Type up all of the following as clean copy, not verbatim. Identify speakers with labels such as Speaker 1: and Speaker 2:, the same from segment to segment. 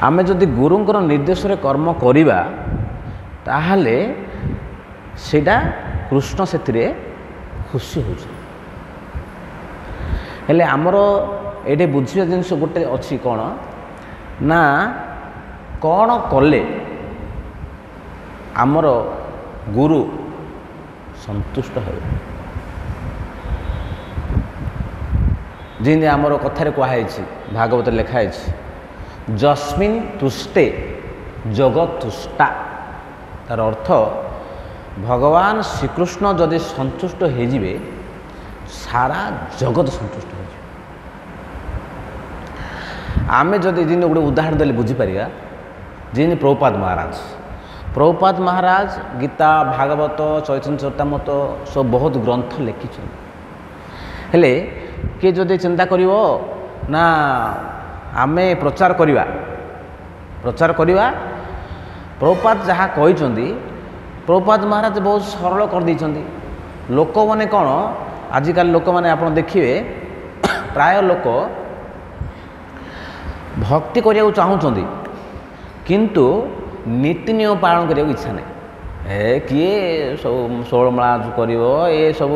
Speaker 1: आमे जदि गुरुंकर निर्देश रे कर्म करिबा ताहले सेटा कृष्ण सेतिरे खुशी होछ। हेले आमर ये बुझा जिनस गोटे अच्छी कौन ना कौन कले आमर गुरु संतुष्ट हो। जिन आमर कथार कहुई भागवत लिखाई जस्मिन् तुष्टे जगत तुष्टा तार अर्थ भगवान श्रीकृष्ण जदि संतुष्ट हो सारा जगत संतुष्ट हो। आमे जदि जिन गोटे उदाहरण देले बुझीपर जिन प्रभुपाद महाराज गीता भागवत चैतन्य चरितामृत सब बहुत ग्रंथ लिखिछन। हेले किए जदि चिंता करिवो ना आमे प्रचार करिवा प्रभुपाद जहाँ कहते प्रभुपाद महाराज बहुत सरल कर देइछन्ती। लोक माने कौन आजिकल लोक माने आपण देखिए प्राय लोक भक्ति करिया चाहूँगी किंतु नीति नियम पालन करिया इच्छा नहीं। किए सब 16 माला करिवो ए सब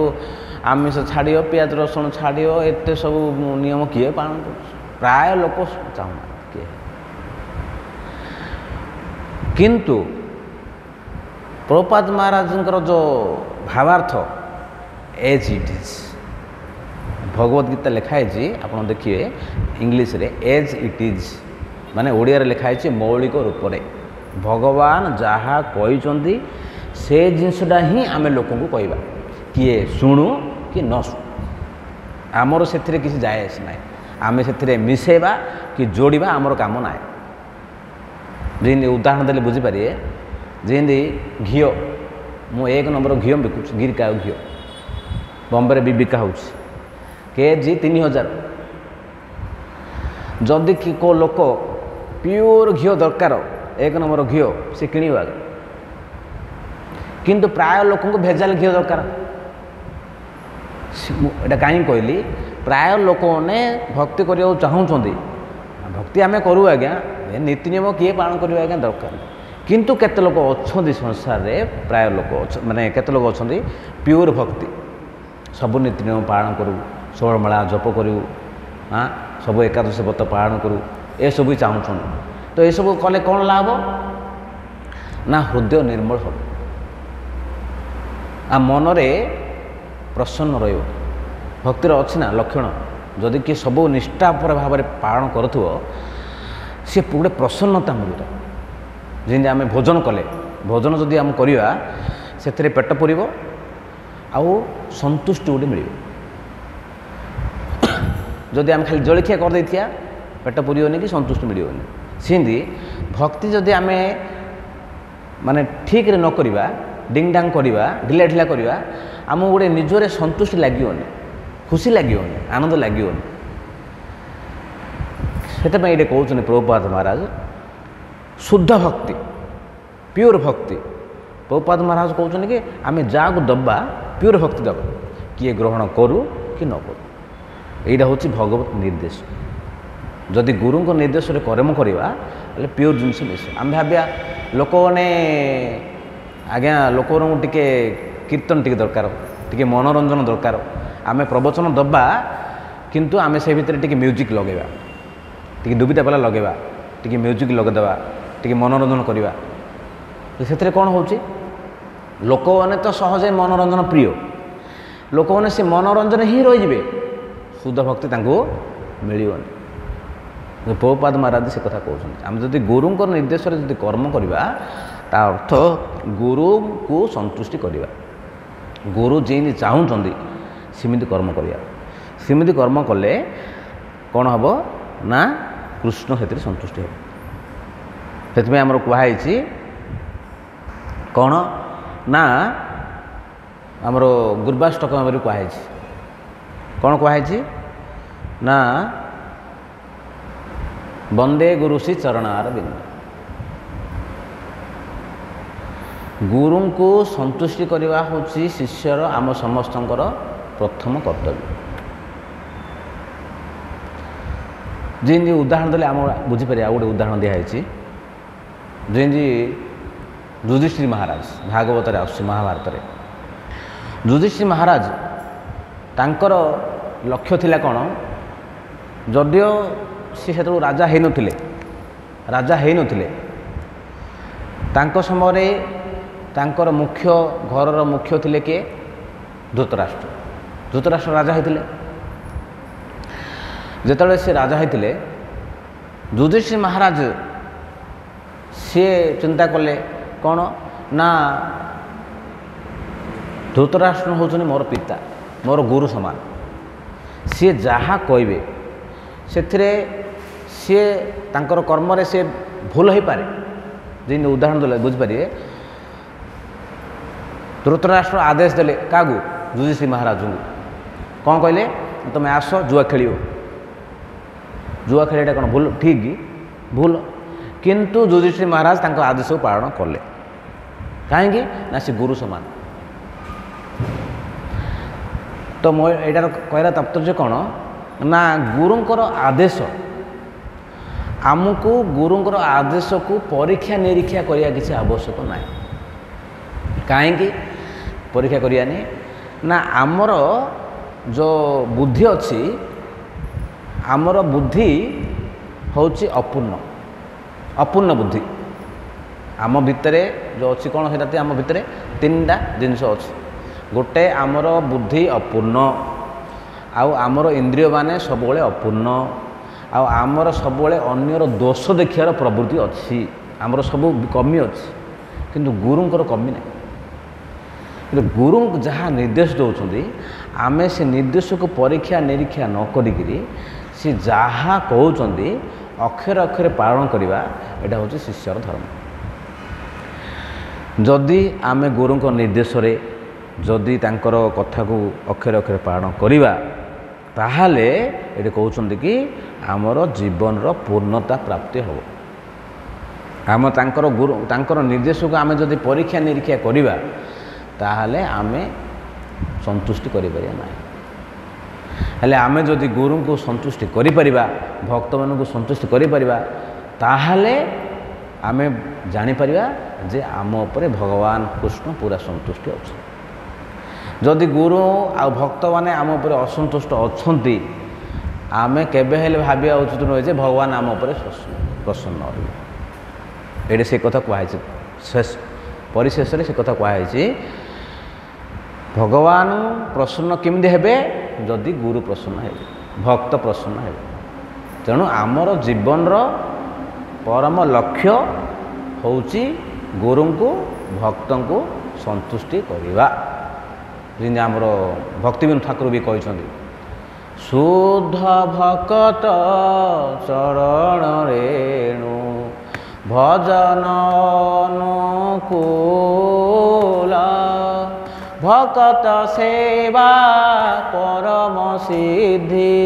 Speaker 1: आमिष छाड़ियो पियाज रसुण छाड़ियो एते सब नियम किए पालन कर प्राय लोक चाहूना किए। किंतु प्रभुपाद महाराज जो भावार्थ as it is Bhagavad Gita लिखाई आप देखिए इंग्लिश रे एज इट इज माने ओडिया रे लिखाई मौलिक रूप रे भगवान जहाँ कहते से जिनसटा ही आमे लोक को कहवा किए शुणु कि न शुणु आमर से किसी जायस ना आमे से मिसेबा कि जोड़वा आमर काम ना। जी उदाहरण देले बुझीपारे जी घी मु 1 नंबर घी बिकुच गिरका घी बॉम्बे भी बिका हो केजी 3000 जदि कि को लोक प्योर घी दरकार 1 नंबर घी से किणवा किंतु प्राय लोक भेजाल घी दरकार। एटा कहीं कहली प्राय लोक ने भक्ति करने चाहूँगी भक्ति आम करूँ आज्ञा नीति नियम किए पालन करवा आज्ञा दरकार किंतु केते लोक अच्छा संसार रे प्राय लोक माने केते लोक अच्छा प्योर भक्ति सबु नीति नियम पालन करूँ 16 माला जप करूँ हाँ सब एकादशी व्रत पालन करूँ ए सब चाहूँ तो ये सब कले कौन लाभ ना हृदय निर्मल हो आ मनरे प्रसन्न रही भक्तिर अच्छी ना लक्षण जदि किए सब निष्ठापर भाव में पालन करुव सी गोटे प्रसन्नता मिलता जमी आम भोजन कले भोजन जदि आम करवा से पेट पूरब आउ संतुष्टि गोटे मिल जदि आम खाली जलखिया कर देथिया पेट पूरबनी कि संतुष्टि मिलनी सेमती भक्ति जदि आम माने ठीक रे न करवा डिंग डांग करवा ढिला ढिला करवा आमको गोटे निजरे संतुष्टि लगे खुशी लगे आनंद लगे से ये कहते प्रभुपाद महाराज शुद्ध भक्ति प्योर भक्ति प्रभुपाद महाराज कहते कि आम जहाँ को दबा प्योर भक्ति दबा किए ग्रहण करूँ कि न करूँ यहीटा हूँ भगवत निर्देश जदि गुरु निर्देश रे कर्म करवा प्योर जिनस मिस आम भाविया लोक मैंने आज्ञा लोक टिके कीर्तन टिके दरकार टिके मनोरंजन दरकार आम प्रवचन दबा किंतु आम से भितर टिके म्यूजिक लगेगा टिके दुबिता पाला लगेगा टिके म्यूजिक लगेदेवा टिके मनोरंजन करवा से कौन हो लोक मैंने तो सहजे मनोरंजन प्रिय लोक मैंने से मनोरंजन ही रही शुद्ध भक्ति मिलनी प्रभुपाद महाराज से कथा कहते आम जब गुरु निर्देश जब कर्म करवा ता अर्थ गुरु को संतुष्टि करवा गुरु जी चाहूँगी सेमिति कर्म करवा सेमिति कर्म कले कौन हम ना कृष्ण से संतुष्टि हो से आमर कहुई कौन ना आमर गुरुवाष्टकम कहुई कौन कहुई ना वंदे गुरु श्री चरणार बिंद गुरु को संतुष्टि करवा हूँ शिष्यर आम समस्तंकर प्रथम कर्तव्य ଯେମିତି ଉଦାହରଣ ଦେଲେ ଆମ ବୁଝିପାରିବା। ଆଉ ଗୋଟେ ଉଦାହରଣ ଦିଆହେଇଛି ଯେମିତି ଯୁଧିଷ୍ଠିର ମହାରାଜ, ଭାଗବତରେ ଆସୁଛି, ମହାଭାରତରେ। ଯୁଧିଷ୍ଠିର ମହାରାଜ ତାଙ୍କର ଲକ୍ଷ୍ୟ ଥିଲା କ'ଣ, ଯଦିଓ ସେ ସେତେବେଳକୁ ରାଜା ହେଇନଥିଲେ ତାଙ୍କ ସମୟରେ ତାଙ୍କର ଘରର ମୁଖ୍ୟ ଥିଲେ କିଏ? ଧୃତରାଷ୍ଟ୍ର ରାଜା ହେଇଥିଲେ। ଯେତେବେଳେ ସେ ରାଜା ହେଇଥିଲେ, ଯୁଧିଷ୍ଠିର ମହାରାଜ ସିଏ ଚିନ୍ତା କଲେ କ'ଣ ନା, ଧୃତରାଷ୍ଟ୍ର ହେଉଛନ୍ତି ମୋର ପିତା, ମୋର ଗୁରୁ ସମାନ। ସିଏ ଯାହା କହିବେ ସେଥିରେ ସିଏ ତାଙ୍କର କର୍ମରେ ସେ ଭୁଲ ହେଇପାରେ। ଯେମିତି ଉଦାହରଣ ଦେଲେ ବୁଝିପାରିବେ, ଧୃତରାଷ୍ଟ୍ର ଆଦେଶ ଦେଲେ କାହାକୁ? ଯୁଧିଷ୍ଠିର ମହାରାଜଙ୍କୁ। କ'ଣ କହିଲେ? ତୁମେ ଆସ ଜୁଆ ଖେଳିବ। ଜୁଆ ଖେଳିବାଟା କ'ଣ ଭୁଲ? ଠିକ୍ କି ଭୁଲ? କିନ୍ତୁ ଯୁଧିଷ୍ଠିର ମହାରାଜ ତାଙ୍କ ଆଦେଶକୁ ପାଳନ କଲେ। କାହିଁକି ନା ସେ ଗୁରୁ ସମାନ। ତ ମୋ ଏଇଟାର କହିବା ତାତ୍ପର୍ଯ୍ୟ କ'ଣ ନା, ଗୁରୁଙ୍କର ଆଦେଶ, ଆମକୁ ଗୁରୁଙ୍କର ଆଦେଶକୁ ପରୀକ୍ଷା ନିରୀକ୍ଷା କରିବା କିଛି ଆବଶ୍ୟକ ନାହିଁ। କାହିଁକି ପରୀକ୍ଷା କରିବାନି? ନା, ଆମର ଯେଉଁ ବୁଦ୍ଧି ଅଛି, ଆମର ବୁଦ୍ଧି ହେଉଛି ଅପୂର୍ଣ୍ଣ ବୁଦ୍ଧି। ଆମ ଭିତରେ ଯେଉଁ ଅଛି କ'ଣ, ସେଇଟା ଆମ ଭିତରେ ତିନିଟା ଜିନିଷ ଅଛି। ଗୋଟେ, ଆମର ବୁଦ୍ଧି ଅପୂର୍ଣ୍ଣ, ଆଉ ଆମର ଇନ୍ଦ୍ରିୟମାନେ ସବୁବେଳେ ଅପୂର୍ଣ୍ଣ, ଆଉ ଆମର ସବୁବେଳେ ଅନ୍ୟର ଦୋଷ ଦେଖିବାର ପ୍ରବୃତ୍ତି ଅଛି। ଆମର ସବୁ କମି ଅଛି, କିନ୍ତୁ ଗୁରୁଙ୍କର କମି ନାହିଁ। କିନ୍ତୁ ଗୁରୁ ଯାହା ନିର୍ଦ୍ଦେଶ ଦେଉଛନ୍ତି, ଆମେ ସେ ନିର୍ଦ୍ଦେଶକୁ ପରୀକ୍ଷା ନିରୀକ୍ଷା ନ କରିକିରି ସେ ଯାହା କହୁଛନ୍ତି ଅକ୍ଷରେ ଅକ୍ଷରେ ପାଳନ କରିବା, ଏଇଟା ହେଉଛି ଶିଷ୍ୟର ଧର୍ମ। ଯଦି ଆମେ ଗୁରୁଙ୍କ ନିର୍ଦ୍ଦେଶରେ ଯଦି ତାଙ୍କର କଥାକୁ ଅକ୍ଷରେ ଅକ୍ଷରେ ପାଳନ କରିବା, ତାହେଲେ ଏଠି କହୁଛନ୍ତି କି ଆମର ଜୀବନର ପୂର୍ଣ୍ଣତା ପ୍ରାପ୍ତି ହେବ। ଆମେ ତାଙ୍କର ନିର୍ଦ୍ଦେଶକୁ ଆମେ ଯଦି ପରୀକ୍ଷା ନିରୀକ୍ଷା କରିବା, ତାହେଲେ ଆମେ ସନ୍ତୁଷ୍ଟି କରିପାରିବା ନାହିଁ। ହେଲେ ଆମେ ଯଦି ଗୁରୁଙ୍କୁ ସନ୍ତୁଷ୍ଟି କରିପାରିବା, ଭକ୍ତମାନଙ୍କୁ ସନ୍ତୁଷ୍ଟି କରିପାରିବା, ତାହେଲେ ଆମେ ଜାଣିପାରିବା ଯେ ଆମ ଉପରେ ଭଗବାନ କୃଷ୍ଣ ପୁରା ସନ୍ତୁଷ୍ଟି ଅଛି। ଯଦି ଗୁରୁ ଆଉ ଭକ୍ତମାନେ ଆମ ଉପରେ ଅସନ୍ତୁଷ୍ଟ ଅଛନ୍ତି, ଆମେ କେବେ ହେଲେ ଭାବିବା ଉଚିତ ନୁହେଁ ଯେ ଭଗବାନ ଆମ ଉପରେ ପ୍ରସନ୍ନ ହେବେ। ଏଇଠି ସେ କଥା କୁହାହେଇଛି, ପରିଶେଷରେ ସେ କଥା କୁହାହେଇଛି, ଭଗବାନ ପ୍ରସନ୍ନ କେମିତି ହେବେ? ଯଦି ଗୁରୁ ପ୍ରସନ୍ନ ହେବେ, ଭକ୍ତ ପ୍ରସନ୍ନ ହେବେ। ତେଣୁ ଆମର ଜୀବନର ପରମ ଲକ୍ଷ୍ୟ ହେଉଛି ଗୁରୁଙ୍କୁ ଭକ୍ତଙ୍କୁ ସନ୍ତୁଷ୍ଟି କରିବା। ଯେମିତି ଆମର ଭକ୍ତିବିନୋଦ ଠାକୁର ବି କହିଛନ୍ତି, ଶୁଦ୍ଧ ଭକତ ଚରଣ ରେଣୁ ଭଜନ ଅନୁକୂଳ ଭକତ ସେବା ପରମ ସିଦ୍ଧି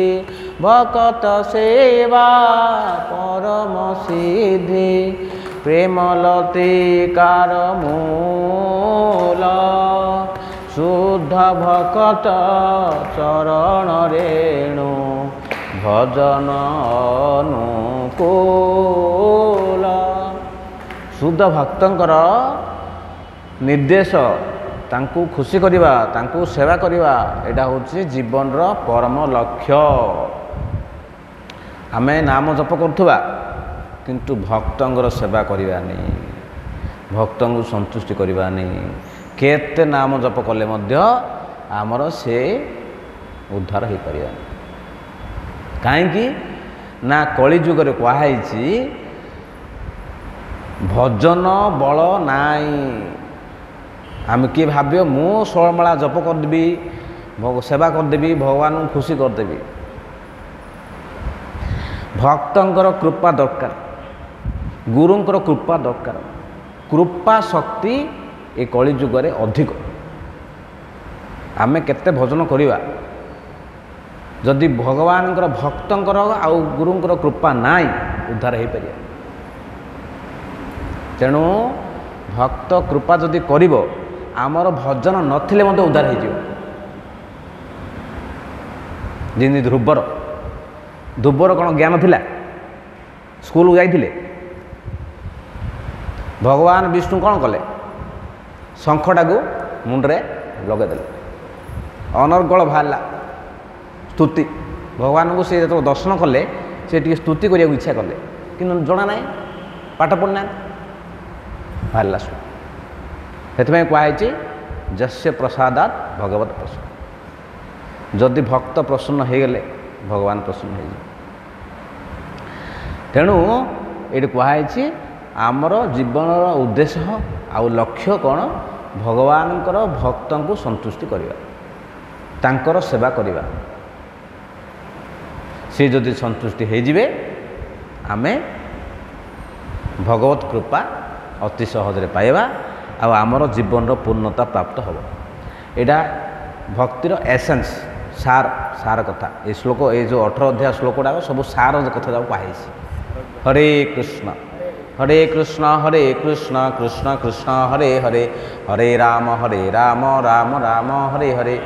Speaker 1: ଭକତ ସେବା ପରମ ସିଦ୍ଧି ପ୍ରେମଲତିକାର ମୂଳ ଶୁଦ୍ଧ ଭକତ ଚରଣ ରେଣୁ ଭଜନ ଅନୁକୂଳ। ଶୁଦ୍ଧ ଭକ୍ତଙ୍କର ନିର୍ଦ୍ଦେଶ, ତାଙ୍କୁ ଖୁସି କରିବା, ତାଙ୍କୁ ସେବା କରିବା, ଏଇଟା ହେଉଛି ଜୀବନର ପରମ ଲକ୍ଷ୍ୟ। ଆମେ ନାମ ଜପ କରୁଥିବା କିନ୍ତୁ ଭକ୍ତଙ୍କର ସେବା କରିବାନି, ଭକ୍ତଙ୍କୁ ସନ୍ତୁଷ୍ଟି କରିବାନି। କେତେ ନାମ ଜପ କଲେ ମଧ୍ୟ ଆମର ସେ ଉଦ୍ଧାର ହୋଇପାରିବାନି। କାହିଁକି ନା କଳିଯୁଗରେ କୁହାହେଇଛି ଭଜନ ବଳ ନାହିଁ। ଆମେ କିଏ ଭାବିବ ମୁଁ 16 ମାଳା ଜପ କରିଦେବି, ସେବା କରିଦେବି, ଭଗବାନଙ୍କୁ ଖୁସି କରିଦେବି। ଭକ୍ତଙ୍କର କୃପା ଦରକାର, ଗୁରୁଙ୍କର କୃପା ଦରକାର। କୃପା ଶକ୍ତି ଏ କଳିଯୁଗରେ ଅଧିକ। ଆମେ କେତେ ଭଜନ କରିବା, ଯଦି ଭଗବାନଙ୍କର ଭକ୍ତଙ୍କର ଆଉ ଗୁରୁଙ୍କର କୃପା ନାହିଁ, ଉଦ୍ଧାର ହୋଇପାରିବ। ତେଣୁ ଭକ୍ତ କୃପା ଯଦି କରିବ, ଆମର ଭଜନ ନଥିଲେ ମଧ୍ୟ ଉଦ୍ଧାର ହୋଇଯିବ। ଯେମିତି ଦୁବର କ'ଣ ଜ୍ଞାନ ଥିଲା? ସ୍କୁଲକୁ ଯାଇଥିଲେ? ଭଗବାନ ବିଷ୍ଣୁ କ'ଣ କଲେ? ଶଙ୍ଖଟାକୁ ମୁଣ୍ଡରେ ଲଗାଇଦେଲେ, ଅନର୍ଗଳ ବାହାରିଲା ସ୍ତୁତି। ଭଗବାନଙ୍କୁ ସେ ଯେତେବେଳେ ଦର୍ଶନ କଲେ ସେ ଟିକେ ସ୍ତୁତି କରିବାକୁ ଇଚ୍ଛା କଲେ, କିନ୍ତୁ ଜଣା ନାହିଁ, ପାଠ ପଢ଼ିନାହାନ୍ତି, ବାହାରିଲା ଶୁଣ। ସେଥିପାଇଁ କୁହାହେଇଛି ଯସ୍ୟ ପ୍ରସାଦାତ୍ ଭଗବତ୍ ପ୍ରସନ୍ନ। ଯଦି ଭକ୍ତ ପ୍ରସନ୍ନ ହେଇଗଲେ ଭଗବାନ ପ୍ରସନ୍ନ ହେଇଯିବେ। ତେଣୁ ଏଇଠି କୁହାହେଇଛି ଆମର ଜୀବନର ଉଦ୍ଦେଶ୍ୟ ଆଉ ଲକ୍ଷ୍ୟ କ'ଣ? ଭଗବାନଙ୍କର ଭକ୍ତଙ୍କୁ ସନ୍ତୁଷ୍ଟି କରିବା, ତାଙ୍କର ସେବା କରିବା। ସେ ଯଦି ସନ୍ତୁଷ୍ଟି ହେଇଯିବେ ଆମେ ଭଗବତ କୃପା ଅତି ସହଜରେ ପାଇବା ଆଉ ଆମର ଜୀବନର ପୂର୍ଣ୍ଣତା ପ୍ରାପ୍ତ ହେବ। ଏଇଟା ଭକ୍ତିର ଏସେନ୍ସ, ସାର କଥା। ଏ ଶ୍ଲୋକ, ଏ ଯେଉଁ 18 ଅଧ୍ୟାୟ ଶ୍ଲୋକ ଗୁଡ଼ାକ ସବୁ ସାର କଥା ଯାକୁ କୁହାଯାଇଛି। ହରେ କୃଷ୍ଣ ହରେ କୃଷ୍ଣ କୃଷ୍ଣ କୃଷ୍ଣ ହରେ ହରେ, ହରେ ରାମ ରାମ ରାମ ହରେ ହରେ।